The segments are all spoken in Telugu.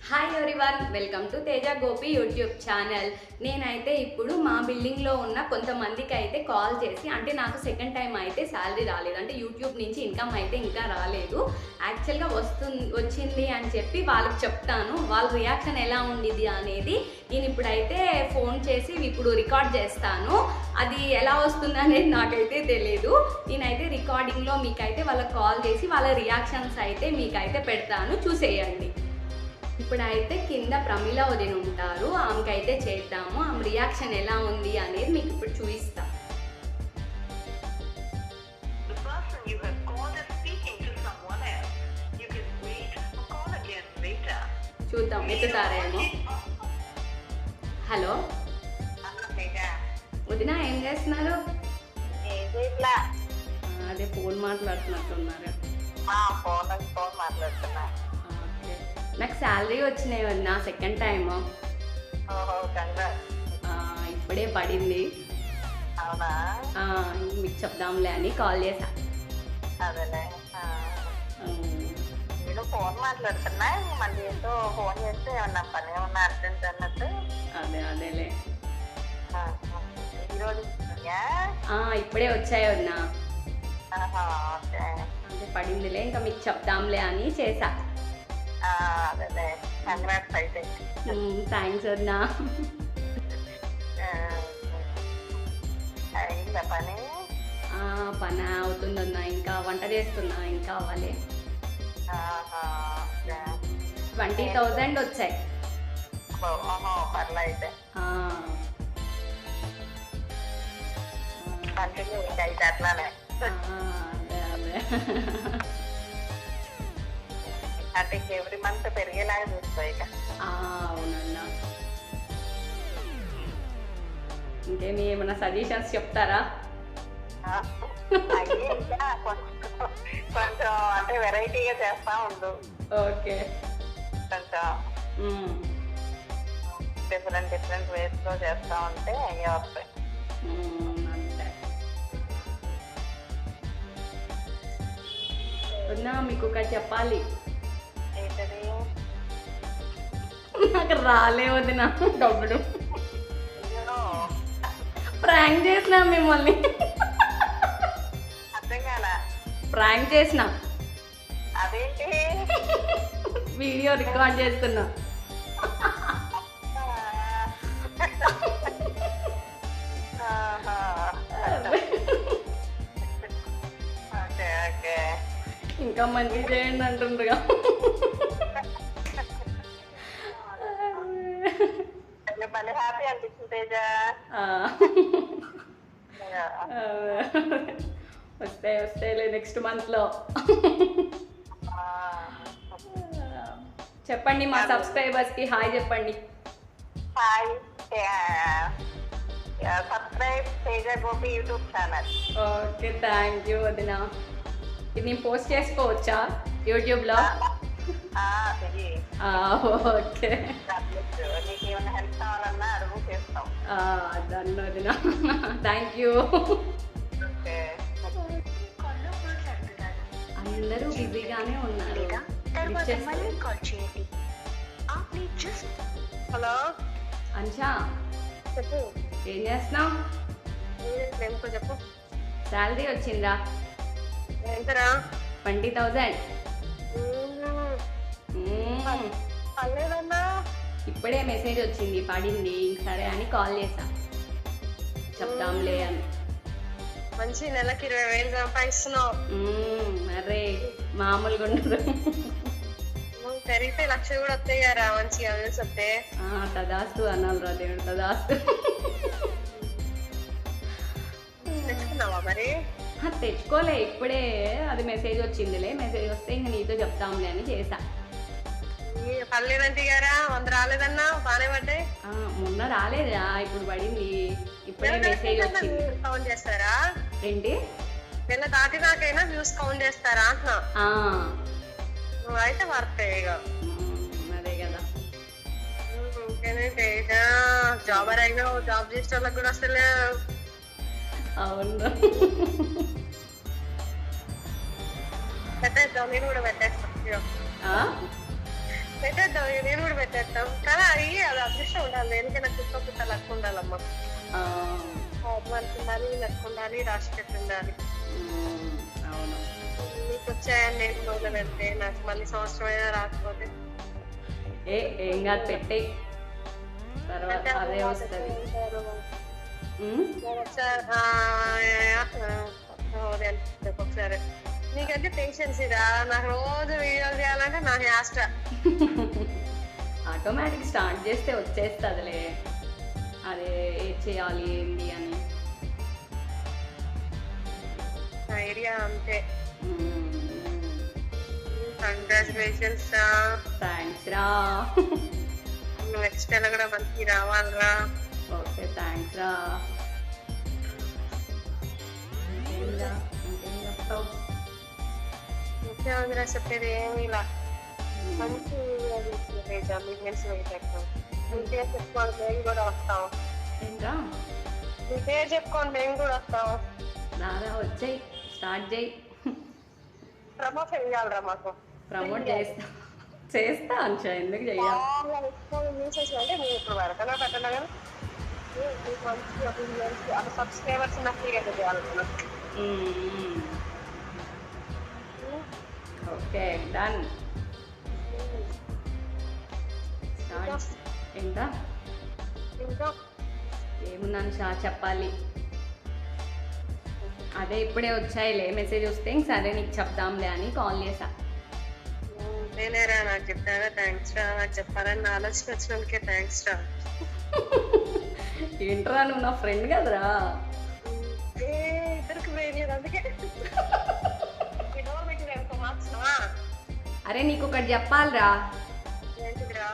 Hi everyone, welcome to Teja Gopi YouTube channel. నేనైతే ఇప్పుడు మా బిల్డింగ్లో ఉన్న కొంతమందికి అయితే కాల్ చేసి, అంటే నాకు సెకండ్ టైం అయితే శాలరీ రాలేదు, అంటే యూట్యూబ్ నుంచి ఇన్కమ్ అయితే ఇంకా రాలేదు. యాక్చువల్గా వచ్చింది అని చెప్పి వాళ్ళకి చెప్తాను, వాళ్ళ రియాక్షన్ ఎలా ఉండిద్ది అనేది నేను ఇప్పుడైతే ఫోన్ చేసి ఇప్పుడు రికార్డ్ చేస్తాను. అది ఎలా వస్తుంది అనేది నాకైతే తెలియదు. నేనైతే రికార్డింగ్లో మీకైతే వాళ్ళకి కాల్ చేసి వాళ్ళ రియాక్షన్స్ అయితే మీకైతే పెడతాను, చూసేయండి. ఇప్పుడైతే కింద ప్రమిళ వదిన ఉంటారు, ఆమెకైతే చేద్దాము. ఆమె రియాక్షన్ ఎలా ఉంది అనేది మీకు ఇప్పుడు చూపిస్తా. చూద్దాం ఎత్తుతారేమో. హలో వదిన, ఏం చేస్తున్నారు? అదే ఫోన్ మాట్లాడుతున్నట్టున్నారు. నాకు శాలరీ వచ్చినాయి వదిన, సెకండ్ టైమ్. ఇప్పుడే పడింది. మీకు చెప్దాంలే అని కాల్ చేశా. అదేలే, నేను ఫోన్ మాట్లాడుతున్నా, మళ్ళీ ఏంటో ఫోన్ చేస్తే ఏమన్నా పని ఏమన్నా అర్జెంట్ అన్నట్టు. అదేలే, ఈరోజు ఇప్పుడే వచ్చాయి వదిన. ఓకే, అంటే పడిందిలే, ఇంకా మీకు చెప్దాంలే అని చేశా. అదే, కంగ్రాట్స్ అయితే. థ్యాంక్స్ వదిన. అయిందా పని? పని అవుతుందన్నా, ఇంకా వంట చేస్తున్నా, ఇంకా అవ్వాలి. 20,000 వచ్చాయి. పర్లే అయితే, కంటిన్యూ ఇంకా అయితే అట్లానే. అదే అంటే ఎవ్రీ మంత్ పెరిగేలాగా చూస్తాయి ఇక. అవునన్నా. ఇంకేమి ఏమైనా సజెషన్స్ చెప్తారా? ఇంకా కొంచెం అంటే వెరైటీగా చేస్తా ఉండు. ఓకే, కొంచెం డిఫరెంట్ వేస్ లో చేస్తా ఉంటే అయ్యే వస్తాయి. అంతే వదినా, మీకు ఒకటి చెప్పాలి. ఏంటది? నాకు రాలే వదినా డబ్బులు. ప్రాంక్ చేసిన మిమ్మల్ని. అర్థం కాలా? ప్రాంక్ చేసిన, అదేంటి? వీడియో రికార్డ్ చేస్తున్నా. ఓకే ఓకే, ఇంకా మంచి చేయండి అంటుండగా. భలే హ్యాపీ అనిపిస్తుంది తేజ. వస్తాయిలే నెక్స్ట్ మంత్లో. చెప్పండి మా సబ్స్క్రైబర్స్కి హాయ్ చెప్పండి. Hi, subscribe Teja Gopi YouTube channel. Okay, thank you వదిన. ఇది నేను పోస్ట్ చేసుకోవచ్చా యూట్యూబ్లో? ఓకే, నీకు ఏమైనా హెల్ప్ కావాలన్నా అడుగు, చేస్తాం. దాన్ని వదిన, థ్యాంక్ యూ. అందరూ బిజీగానే ఉన్నారు. హలో అంశా, చెప్పు. ఏం చేస్తున్నావు? చెప్పు. శాలరీ వచ్చిందా? ఎంతరా? 20,000. పర్లేదన్నా, ఇప్పుడే మెసేజ్ వచ్చింది, పడింది. సరే అని కాల్ చేసా, చెప్దాంలే అని. మంచి నెలకి 20,000 సంపాదిస్తున్నావు. అరే మామూలుగా ఉండదు. పెరిగితే 1,00,000 కూడా వస్తాయి కదా, మంచిగా వస్తే. తదాస్తు అనాలిరా దేవుడు, తదాస్తు. తెచ్చుకున్నావా మరి? తెచ్చుకోలే, ఇప్పుడే అది మెసేజ్ వచ్చిందిలే. మెసేజ్ వస్తే ఇంక నీతో చెప్తాంలే అని చేసా. పర్లేదంటే గారా, 100 రాలేదన్నా, బాగానే పడ్డాయి. మొన్న రాలేదా, ఇప్పుడు పడింది. ఇప్పుడే మెసేజ్ వచ్చింది. కౌంట్ చేస్తారా ఏంటి? నిన్న దాటిదాకైనా వ్యూస్ కౌంట్ చేస్తారా అంటున్నా. అయితే పడతాయి ఇక. అదే కదా. జాబర్ అయినా జాబ్ చేసే వాళ్ళకి కూడా అసలు. అవును, పెట్టేస్తాం, నేను కూడా పెట్టేస్తాను. పెట్టేద్దాం, నేను కూడా పెట్టేద్దాం. కానీ అది అదృష్టం ఉండాలి, దేనికైనా కుక్క లక్కు ఉండాలమ్మా. మనకు ఉండాలి, లక్కు ఉండాలి, రాసి పెట్టి ఉండాలి. అవును. నీకు వచ్చాయని నేను మొదలు పెడితే నాకు మళ్ళీ సంవత్సరం అయినా రాకపోతే ఏం కాదు, పెట్టే తర్వాత అదే వస్తుంది. ఒకసారి నీకంటే పేషెన్స్ ఇరా, నాకు రోజు వీడియో చేయాలంటే నాకు యాస్ట. ఆటోమేటిక్ స్టార్ట్ చేస్తే వచ్చేస్తుందిలే, అదే ఏం చేయాలి ఏంటి అని ఐడియా అంతే. కంగ్రాచులేషన్స్ రా. థ్యాంక్స్ రా. నెక్స్ట్ నెల కూడా మంచి రావాలిరా. ఓకే థ్యాంక్స్ రా. ఇంకేం చెప్తావు? ముఖ్యమంత్రి చెప్పేది ఏమి ఇలా మంచి మిలియన్స్ మీ పేరు చెప్పుకోండి, మేము కూడా వస్తాం. ఏంట్రా? మీ పేరు చెప్పుకోండి, మేము కూడా వస్తాం. దాదా వచ్చాయి, స్టార్ట్ చేయి. ప్రమోషన్ ఇవ్వాలరా మాకు. ప్రమోట్ చేస్తా అంశా, ఎందుకు చెయ్యాలి? అంటే మేము ఇప్పుడు వరకన్నా పెట్టలే కానీ మంచి అది సబ్స్క్రైబర్స్ నాకు ఫ్రీగా చేయాలనుకున్నాం. Okay done. ఇంకా ఇంకా ఏముందని షా చెప్పాలి. అదే ఇప్పుడే వచ్చాయిలే మెసేజ్ వస్తే ఇంక సరే నీకు చెప్దాంలే అని కాల్ చేసా. నేనేరా నాకు చెప్పారా? థ్యాంక్స్ రా. నాకు చెప్పాలని నా ఆలోచన వచ్చినందుకే థ్యాంక్స్ రా. ఏంట్రా నువ్వు నా ఫ్రెండ్ కదరా. ఇద్దరికి వేయలేదు అందుకే. అరే నీకు ఒకటి చెప్పాలిరా. ఏంటిదిరా?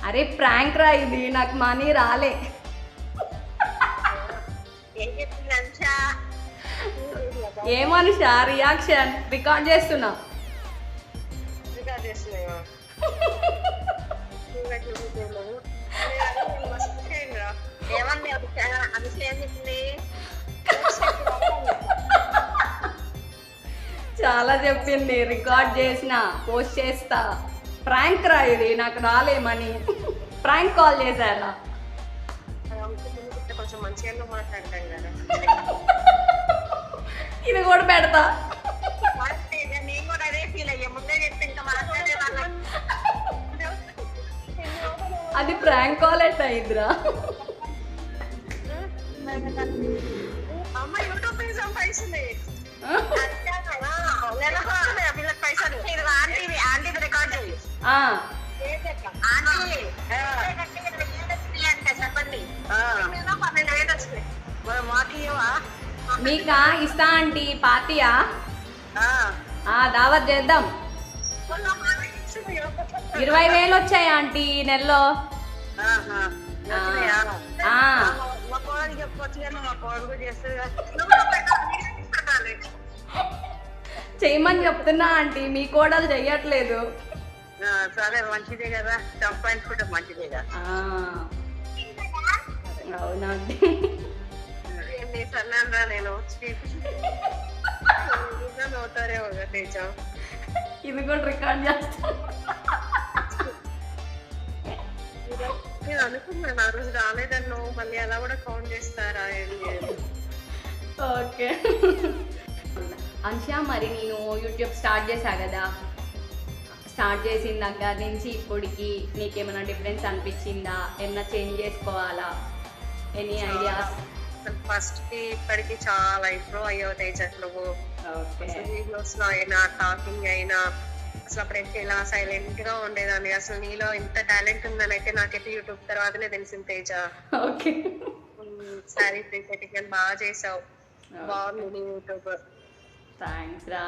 అరే ప్రాంక్ రా ఇది, నాకు మనీ రాలే. ఏం చెప్పింది అంశా? ఏమనుషా రియాక్షన్ రికార్డ్ చేస్తున్నా. రికార్డ్ చేస్తున్నావా? ఏమంది అభిషేక్ ఏం చెప్పింది? చాలా చెప్పింది, రికార్డ్ చేసిన పోస్ట్ చేస్తా. ప్రాంక్ రా ఇది, నాకు రాలేమని. ప్రాంక్ కాల్ చేశారా? కొంచెం మంచిగా మాట్లాడతాం కదా. ఇది కూడా పెడతా. నేను కూడా అదే ఫీల్ అయ్యా, ముందే చెప్తే ఇంకా మాట్లాడే అది ప్రాంక్ కాల్ ఎట్ట అయిందిరా? అమ్మ యూట్యూబ్ పేజ్ పైసలు పైసలు ఆంటీ రికార్డ్ చేయి. చెప్పండి 12,000 వచ్చింది. మాకు మీకా ఇస్తా ఆంటీ పార్టీయా? దావత్ చేద్దాం. 20,000 వచ్చాయి ఆంటీ ఈ నెలలో. చెయ్యమని చెప్తున్నా ఆంటీ, మీ కోడలు చెయ్యట్లేదు. సరే మంచిదే కదా, సంపాదించుకుంటే మంచిదే కదా. అవునా ఆంటీ? సన్నారా నేను అవుతారేమో కదా తేజ. ఇది కూడా రికార్డ్ చేస్తా. నేను అనుకున్నాను ఆ రోజు రాలేదన్ను, మళ్ళీ అలా కూడా కౌంట్ చేస్తారా? ఓకే అంశా, మరి నేను యూట్యూబ్ స్టార్ట్ చేశా కదా, స్టార్ట్ చేసిన దగ్గర నుంచి ఇప్పటికి నీకేమైనా డిఫరెన్స్ అనిపించిందా? ఏమైనా చేంజ్ చేసుకోవాలా? Any ideas? ఫస్ట్ కి ఇప్పటికి చాలా ఇంప్రూవ్ అయ్యావు తేజ. నువ్వు వీడియోస్ లో అయినా, టాకింగ్ అయినా, అసలు అప్పుడైతే ఇలా సైలెంట్ గా ఉండేదాన్ని. అసలు నీలో ఇంత టాలెంట్ ఉందని అయితే నాకైతే యూట్యూబ్ తర్వాతనే తెలిసింది తేజ. సారీ ప్రిసెటింగ్ బాగా చేసావు, బాగుంది యూట్యూబ్. థ్యాంక్స్ రా.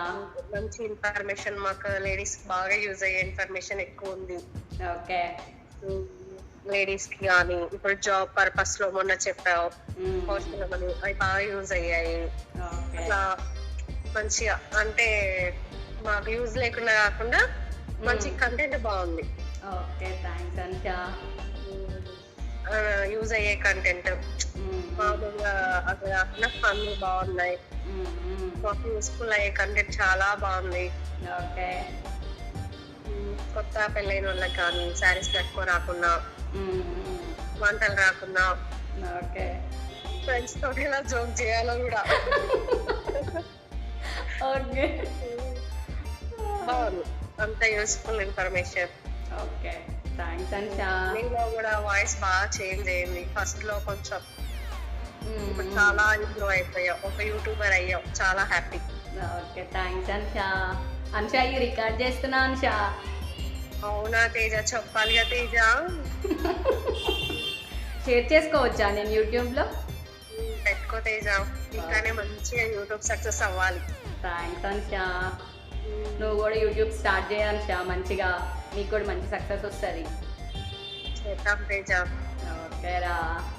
మంచి ఇన్ఫర్మేషన్, మాకు లేడీస్ బాగా యూజ్ అయ్యే ఇన్ఫర్మేషన్ ఎక్కువ ఉంది. ఓకే, లేడీస్ కి కానీ ఇప్పుడు జాబ్ పర్పస్ లో మొన్న చెప్పావు, అవి బాగా యూజ్ అయ్యాయి. అట్లా మంచిగా అంటే మాకు యూజ్ లేకుండా కాకుండా మంచి కంటెంట్ బాగుంది. Okay thanks Ansha. యూజ్ అయ్యే కంటెంట్ మామూలుగా అక్కడ కాకుండా ఫన్నీ బాగున్నాయి. మాకు యూస్ఫుల్ అయ్యే కంటెంట్ చాలా బాగుంది. ఓకే కొత్త పెళ్ళైన వాళ్ళకి కానీ శారీస్ కట్టుకో రాకున్నా, వంటలు రాకున్నా, ఓకే ఫ్రెండ్స్ తోటి ఎలా జోక్ చేయాలో కూడా ఓకే బాగుంది. అంత useful information. Okay thanks Ansha. మీలో కూడా వాయిస్ బాగా చేంజ్ అయింది. ఫస్ట్ లో కొంచెం, ఇప్పుడు చాలా ఇంప్రూవ్ అయిపోయావు, ఒక యూట్యూబర్ అయ్యావు. చాలా happy. Okay thanks Ansha. Ansha ఇది రికార్డ్ చేస్తున్నా అన్షా. అవునా తేజ, చెప్పాలిగా తేజ. షేర్ చేసుకోవచ్చా నేను యూట్యూబ్లో? పెట్టుకో తేజ, ఇంకానే మంచిగా యూట్యూబ్ సక్సెస్ అవ్వాలి. థ్యాంక్స్ అన్షా. నువ్వు కూడా యూట్యూబ్ స్టార్ట్ చేయాలన్షా, మంచిగా నీకు కూడా మంచి సక్సెస్ వస్తుంది. చేద్దాం తేజ. ఓకేరా.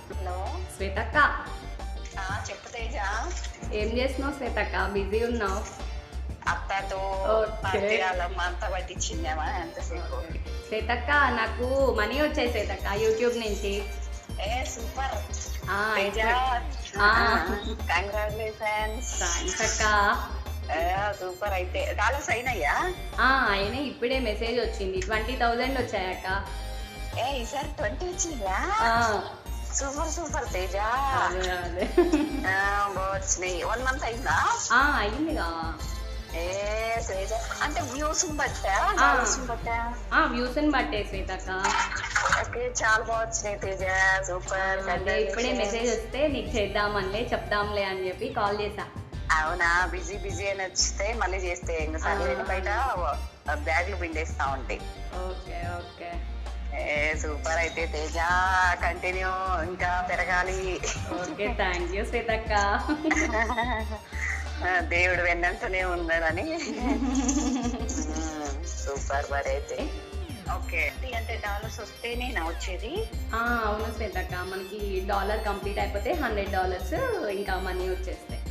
హలో శ్వేతక్క. చెప్పు తేజ. ఏం చేస్తున్నావు శ్వేతక్క? బిజీ ఉన్నావు? అత్తతో అంతా పట్టించిందేమా ఎంతసేపు. శ్వేతక్క నాకు మనీ వచ్చాయి శ్వేతక్క యూట్యూబ్ నుంచి. సూపర్. కంగ్రాచులేషన్స్. థ్యాంక్స్ అక్క. సూపర్. అయితే డాలర్స్ అయినాయా? అయినా ఇప్పుడే మెసేజ్ వచ్చింది, 20,000 వచ్చాయక్క. ఈసారి 20 వచ్చిందా? Super super Teja. వచ్చినాయి. 1 month అయిందా? అయిందిగా. అంటే వ్యూస్ బట్టా? వ్యూస్ బట్టే శ్వేతక్క. ఓకే, చాలా బాగా వచ్చినాయి తేజ. సూపర్. ఇప్పుడే మెసేజ్ వస్తే నీకు చేద్దామనిలే, చెప్దాంలే అని చెప్పి కాల్ చేసా. అవునా? బిజీ బిజీ అని వచ్చితే మళ్ళీ చేస్తే ఇంకా సరే, బయట బ్యాగ్లు పిండేస్తా ఉంటాయి. Okay okay. సూపర్. అయితే తేజ కంటిన్యూ, ఇంకా పెరగాలి. ఓకే థ్యాంక్ యూ శ్వేతక్క. దేవుడు వెన్నంతనే ఉన్నాడని. సూపర్. మరి అయితే ఓకే. అంటే డాలర్స్ వస్తేనే నా వచ్చేది? అవును శ్వేతక్క, మనకి డాలర్ కంప్లీట్ అయిపోతే $100 ఇంకా మనీ వచ్చేస్తాయి.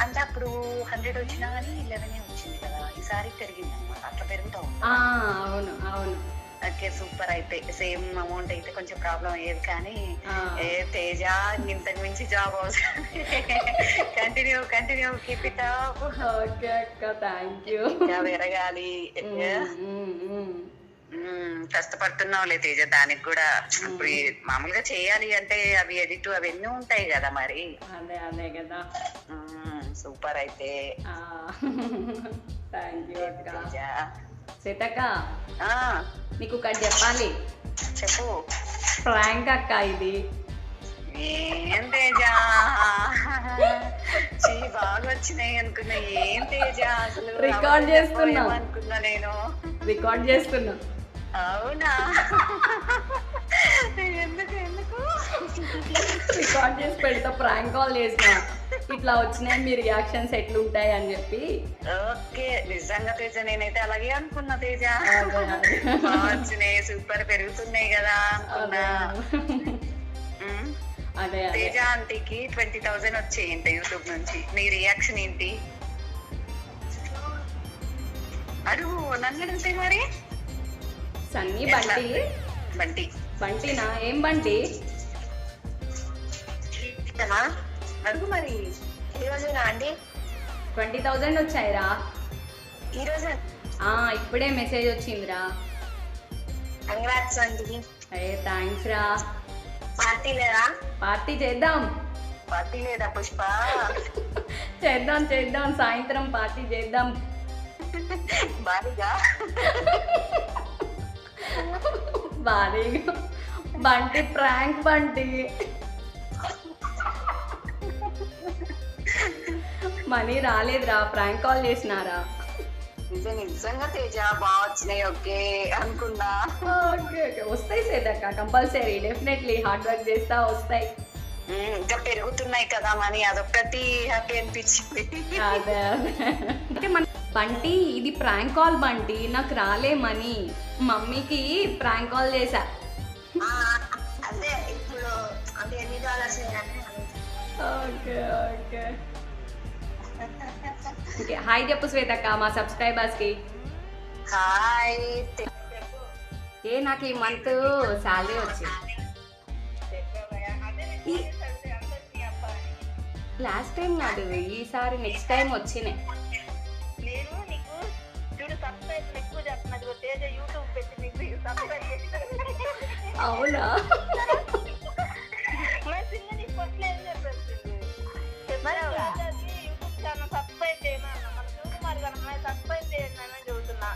అంటే అప్పుడు 100 వచ్చినా కానీ 11 వచ్చింది కదా, ఈసారి పెరిగింది అన్నమాట. అట్లా పెరుగుతా ఉంది. అవును అవును. Okay super. అయితే సేమ్ అమౌంట్ అయితే కొంచెం ప్రాబ్లం అయ్యేది, కానీ తేజ ఇంతకు మించి జాబ్ అవసరం. Continue continue, keep it up. Okay అక్క థ్యాంక్ యూ. ఇంకా పెరగాలి. కష్టపడుతున్నావులే తేజ, దానికి కూడా. ఇప్పుడు మామూలుగా చేయాలి అంటే అవి ఎడిట్ అవన్నీ ఉంటాయి కదా మరి. అదే అదే కదా. సూపర్. అయితే థ్యాంక్ యూ అక్క. శ్వేతక్క నీకు ఒకటి చెప్పాలి. చెప్పు. ప్రాంక్ అక్క ఇది. ఏం తేజ, బాగా వచ్చినాయి అనుకున్నా. ఏం తేజ అసలు రికార్డ్ చేస్తున్నా అనుకున్నా నేను. రికార్డ్ చేస్తున్నా. అవునా? ఎందుకు ఎందుకు రికార్డ్ చేసి పెడతా, ప్రాంక్ కాల్ చేసిన. ఇట్లా వచ్చినాయి, మీ రియాక్షన్స్ ఎట్లుంటాయి అని చెప్పి. ఓకే. నిజంగా తేజ నేనైతే అలాగే అనుకున్నా తేజ. వచ్చినాయి, సూపర్, పెరుగుతున్నాయి కదా అనుకున్నా. అదే తేజ ఆంటీకి 20,000 వచ్చేయంట యూట్యూబ్ నుంచి. మీ రియాక్షన్ ఏంటి? అడుగు, నన్ను అడిగితే మరి. సన్నీ బంటి. బంటి బంటినా? ఏం బంటి? అడుగు మరి. ఈ రోజేనా అండి 20,000 వచ్చాయిరా? ఈ రోజే. ఇప్పుడే మెసేజ్ వచ్చిందిరా. కంగ్రాట్స్ అండి. థ్యాంక్స్ రా. పార్టీ లేదా? పార్టీ చేద్దాం. పార్టీ లేదా పుష్ప? చేద్దాం చేద్దాం, సాయంత్రం పార్టీ చేద్దాం. భారీగా భారీగా. బంటి ప్రాంక్ బంటి. మనీ రాలేదురా, ప్రాంక్ కాల్ చేసినారా. నిజంగా తేజ బాగా వచ్చినాయి. ఓకే అనుకున్నా. ఓకే ఓకే, వస్తాయి శ్వేతక్క, కంపల్సరీ, డెఫినెట్లీ. హార్డ్ వర్క్ చేస్తా వస్తాయి. ఇంకా పెరుగుతున్నాయి కదా మనీ, అదొక్కటి హ్యాపీ అనిపించింది. అదే అదే. అంటే మన బంటి ఇది ప్రాంక్ కాల్ బంటి, నాకు రాలే మనీ. మమ్మీకి ప్రాంక్ కాల్ చేశా. అదే ఇప్పుడు అంటే $8. Okay okay okay. హాయ్ చెప్పు శ్వేతక్క మా సబ్స్క్రైబర్స్ కి. హాయ్. నాకు ఈ మంత్ శాలరీ వచ్చింది. లాస్ట్ టైం కాదు, ఈసారి నెక్స్ట్ టైం వచ్చినాయి. నేను నీకు చూడు సబ్స్క్రైబ్ ఎక్కువ చెప్తున్నది తేజ యూట్యూబ్ పెట్టి నీకు సబ్స్క్రైబ్ చేసి అవునా? మరి సింధు నీకు ఫస్ట్ ఏం చెప్పారు యూట్యూబ్ ఛానల్ సబ్స్క్రైబ్ చేయమన్నా మన చూస్తున్నారు కదా సబ్స్క్రైబ్ చేయండి అని చెబుతున్నా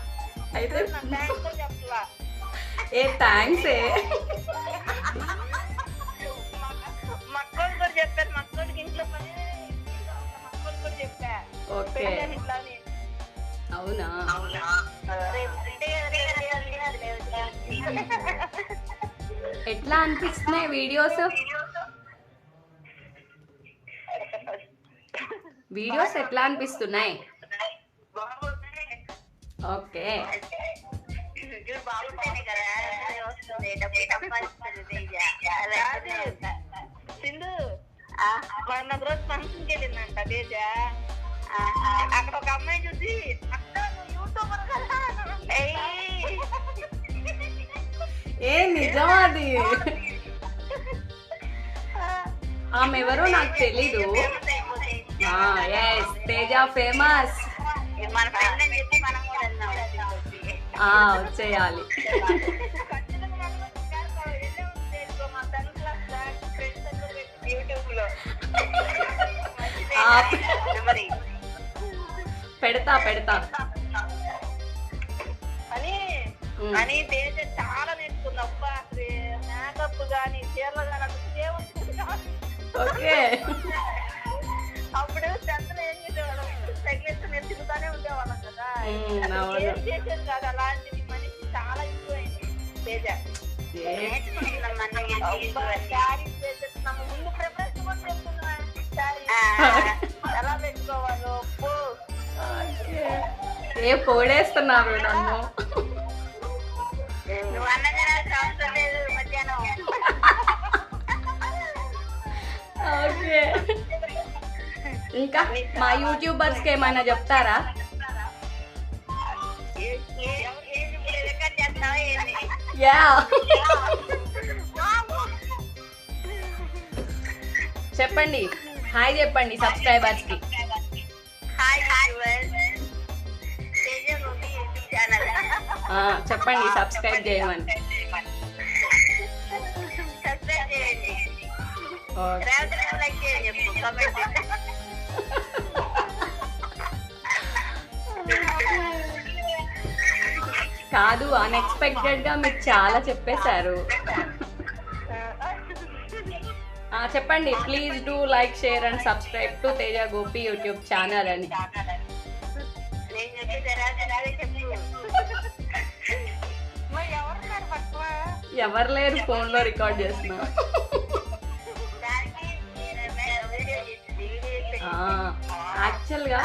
అయితే నాకు థ్యాంక్స్ కూడా చెప్పలా ఏ థ్యాంక్స్ మక్కలు కూడా చెప్పారు మక్కలకి ఇంట్లో పని మక్కలు కూడా చెప్పా ఓకే ఇట్లా అవునా? ఎట్లా అనిపిస్తున్నాయి వీడియోస్? వీడియోస్ ఎట్లా అనిపిస్తున్నాయి? ఓకే బాగుంటేనే కదా వస్తుంది సింధు మొన్న రోజు ఫంక్షన్కి వెళ్ళిందంట తేజ అక్కడ ఒక అమ్మాయి చూసి అక్క నువ్వు యూట్యూబర్ కదా ఏ నిజం అది? ఆమె ఎవరో నాకు తెలీదు. Yes Teja famous. మన ఫ్రెండ్ అని చెప్పి మనం కూడా వచ్చేయాలి. పెడతా అని తేజ చాలా నేర్చుకుంది అబ్బా మేకప్ గానీ చీరలు గానీ ఓకే అప్పుడు పెద్దలు ఏం చేసేవాళ్ళం తగిలించి నేర్చుకుంటానే ఉండేవాళ్ళం కదా ఏం చేసేది కాదు అలాంటిది మనిషి చాలా ఎక్కువ అయింది తేజ ముందు ప్రిపరేషన్ కూడా చేస్తున్నా ఎలా పెట్టుకోవాలో ఏ పొగడేస్తున్నారు నన్ను. నువ్వు అన్నది అవసరం లేదు మధ్యాహ్నం. ఓకే ఇంకా మా యూట్యూబర్స్ కి ఏమైనా చెప్తారా? యా చెప్పండి, హాయ్ చెప్పండి సబ్స్క్రైబర్స్ కి. చెప్పండి సబ్స్క్రైబ్ చేయమని. కాదు, అన్ఎక్స్పెక్టెడ్ గా మీరు చాలా చెప్పేశారు. చెప్పండి please do like share and subscribe to Teja Gopi YouTube channel అని. ఎవరు లేరు, ఫోన్ లో రికార్డ్ చేస్తున్నా. యాక్చువల్ గా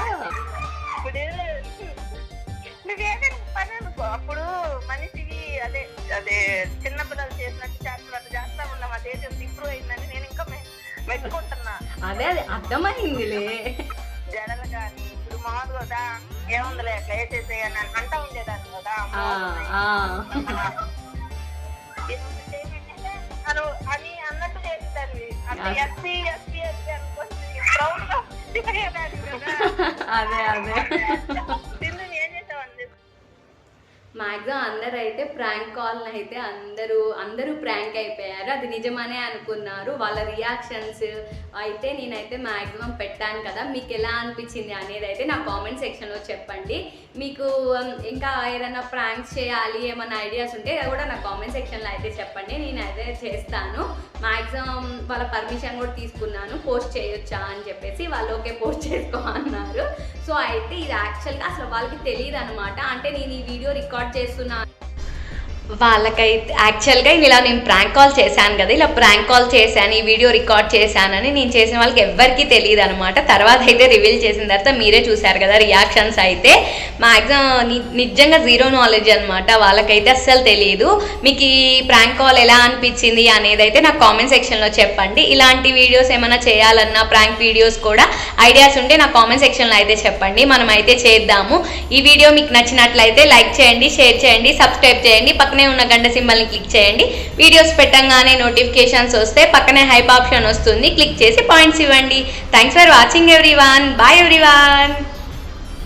అప్పుడు మనిషికి అదే అదే చిన్న పిల్లలు చేసినట్టు చేస్తున్నట్టు చేస్తా ఉన్నాం. అదే ఇంప్రూవ్ అయిందని నేను ఇంకా మెచ్చుకుంటున్నా. అదే అర్థమైందిలే. జడలు కానీ ఇప్పుడు మామూలుగా ఏముందిలే అట్లా వేసేసేయని అంటా ఉండేదాన్ని కదా అని అన్నట్టు చేసేదాన్ని. ఎస్సీ ఎస్సీ ఎస్సీ అనుకోండి ప్రౌడ్ గా అదే ఏం చేసావండి? మ్యాక్సిమం అందరూ అయితే ప్రాంక్ కాల్ అయితే అందరూ ప్రాంక్ అయిపోయారు. అది నిజమనే అనుకున్నారు. వాళ్ళ రియాక్షన్స్ అయితే నేనైతే మ్యాక్సిమం పెట్టాను కదా. మీకు ఎలా అనిపించింది అనేది అయితే నా కామెంట్ సెక్షన్లో చెప్పండి. మీకు ఇంకా ఏదైనా ప్రాంక్స్ చేయాలి ఏమైనా ఐడియాస్ ఉంటే అది కూడా నా కామెంట్ సెక్షన్లో అయితే చెప్పండి. నేనైతే చేస్తాను. మ్యాక్సిమం వాళ్ళ పర్మిషన్ కూడా తీసుకున్నాను, పోస్ట్ చేయొచ్చా అని చెప్పేసి. వాళ్ళు ఓకే పోస్ట్ చేసుకో అన్నారు. సో అయితే ఇది యాక్చువల్గా అసలు వాళ్ళకి తెలియదు అనమాట. అంటే నేను ఈ వీడియో రికార్డ్ చేస్తున్నాను వాళ్ళకైతే యాక్చువల్గా ఇలా నేను ప్రాంక్ కాల్ చేశాను కదా, ఇలా ప్రాంక్ కాల్ చేశాను, ఈ వీడియో రికార్డ్ చేశానని నేను చేసిన వాళ్ళకి ఎవ్వరికీ తెలియదు అనమాట. తర్వాత అయితే రివీల్ చేసిన తర్వాత మీరే చూశారు కదా రియాక్షన్స్ అయితే. మ్యాక్సిమం నిజంగా జీరో నాలెడ్జ్ అనమాట, వాళ్ళకైతే అస్సలు తెలియదు. మీకు ఈ ప్రాంక్ కాల్ ఎలా అనిపించింది అనేది అయితే నాకు కామెంట్ సెక్షన్లో చెప్పండి. ఇలాంటి వీడియోస్ ఏమైనా చేయాలన్నా ప్రాంక్ వీడియోస్ కూడా ఐడియాస్ ఉంటే నా కామెంట్ సెక్షన్లో అయితే చెప్పండి, మనం అయితే చేద్దాము. ఈ వీడియో మీకు నచ్చినట్లయితే లైక్ చేయండి, షేర్ చేయండి, సబ్స్క్రైబ్ చేయండి, పక్కనే ఉన్న గంట సింబల్ని క్లిక్ చేయండి. వీడియోస్ పెట్టంగానే నోటిఫికేషన్స్ వస్తే పక్కనే హైప్ ఆప్షన్ వస్తుంది, క్లిక్ చేసి పాయింట్స్ ఇవ్వండి. Thanks for watching everyone. Bye everyone.